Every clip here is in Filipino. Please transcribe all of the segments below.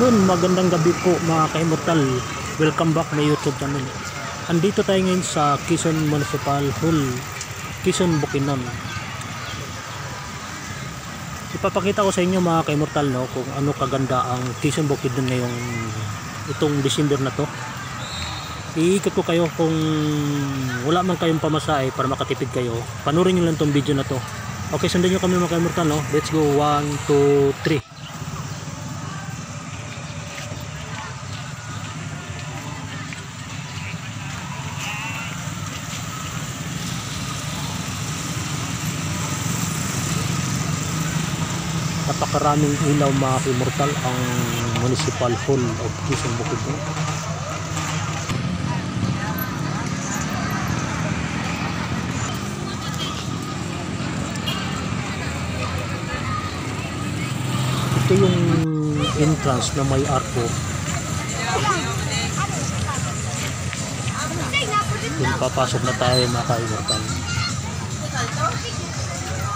Yun, magandang gabi po mga ka-immortal. Welcome back na YouTube channel. Andito tayo ngayon sa Quezon Municipal Hall, Quezon, Bukidnon. Ipapakita ko sa inyo mga ka-immortal, no, kung ano kaganda ang Quezon, Bukidnon ngayong itong December na to. Iikot ko kayo kung wala man kayong pamasahe para makatipid kayo. Panurin nyo lang tong video na to. Okay, sundan nyo kami mga ka-immortal, no? Let's go, 1, 2, 3. Napakaraming ilaw mga ka-immortal ang Municipal Hall of Quezon, Bukidnon. Ito yung entrance na may arko. Kung papasok na tayo mga ka-immortal.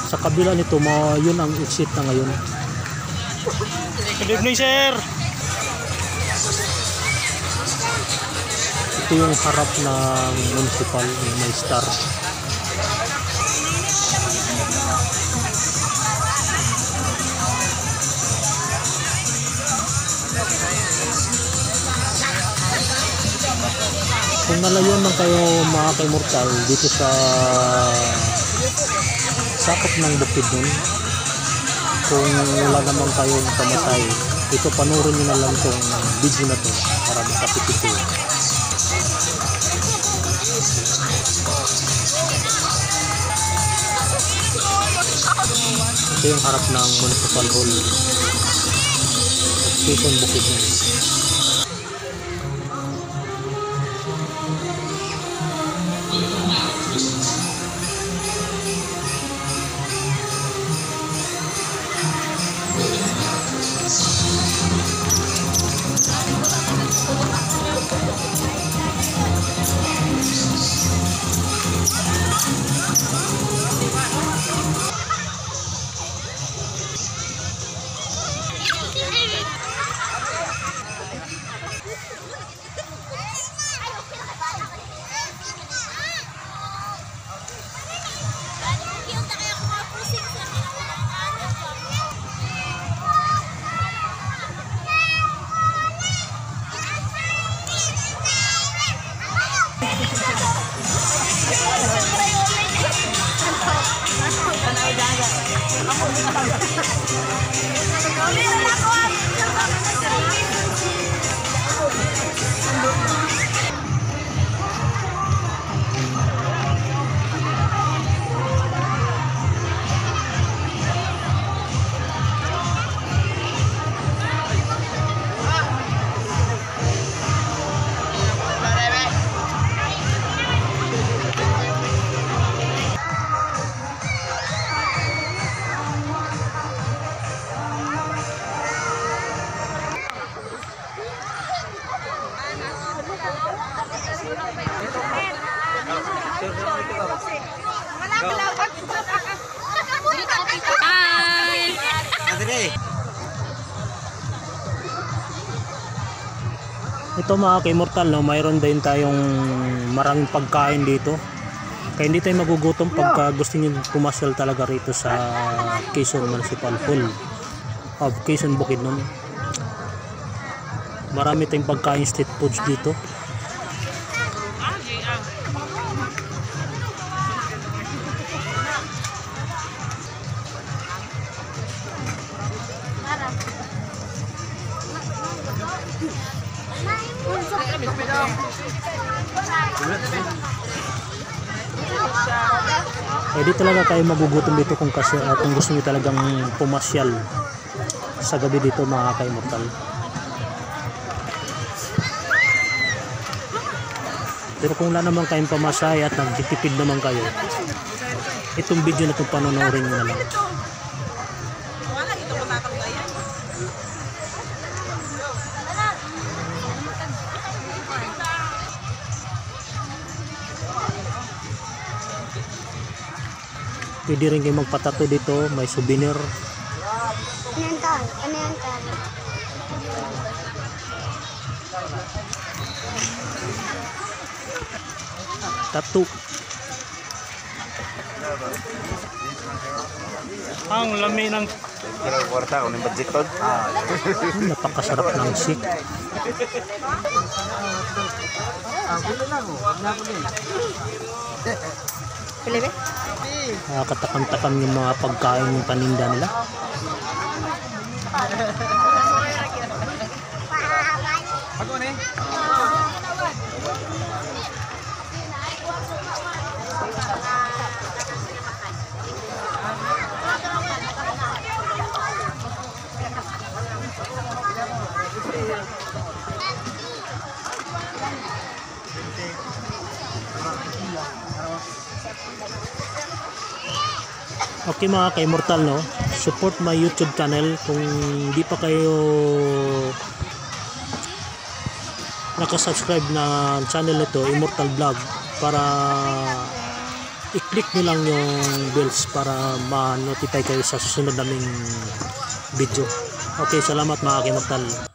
Sa kabila nito, yun ang exit na ngayon. Good evening, sir. Ito yung harap ng municipal, may star. Kung nalayon man kayo mga ka-immortal dito sa sakop ng Bukidnon, kung wala naman kayong pamasahe, ito panurin nyo na lang itong video na to para makatipid kayo. Ito yung harap ng Municipal Hall, Quezon, Bukidnon. Ito mga ka-immortal, no, mayroon din tayong maraming pagkain dito. Kaya hindi tayo magugutom pagka gusto niyo pumasyal talaga rito sa Quezon Municipal Hall of Quezon, Bukidnon. Marami tayong pagkain, street foods dito. Di talaga kayo magugutom dito kung gusto niyo talagang pumasyal sa gabi dito mga ka-immortal. Pero kung wala naman kayong pamasahe at nagtitipid naman kayo, itong video na itong panonorin nyo na lang. Pwede rin kayo magpatato dito, may souvenir. Ano yan, Tal? Ano yan, Tal? Tattoo. Ang lami ng Kwarta ko ng budget to. Napakasarap ng sik. Katakam-takam yung mga pagkain ng paninda nila. Okay mga ka-Immortal, no? Support my YouTube channel kung di pa kayo nakasubscribe na channel nito, Immortal Vlog, para i-click nyo lang yung bells para ma-notify kayo sa susunod naming video. Okay, salamat mga ka-Immortal.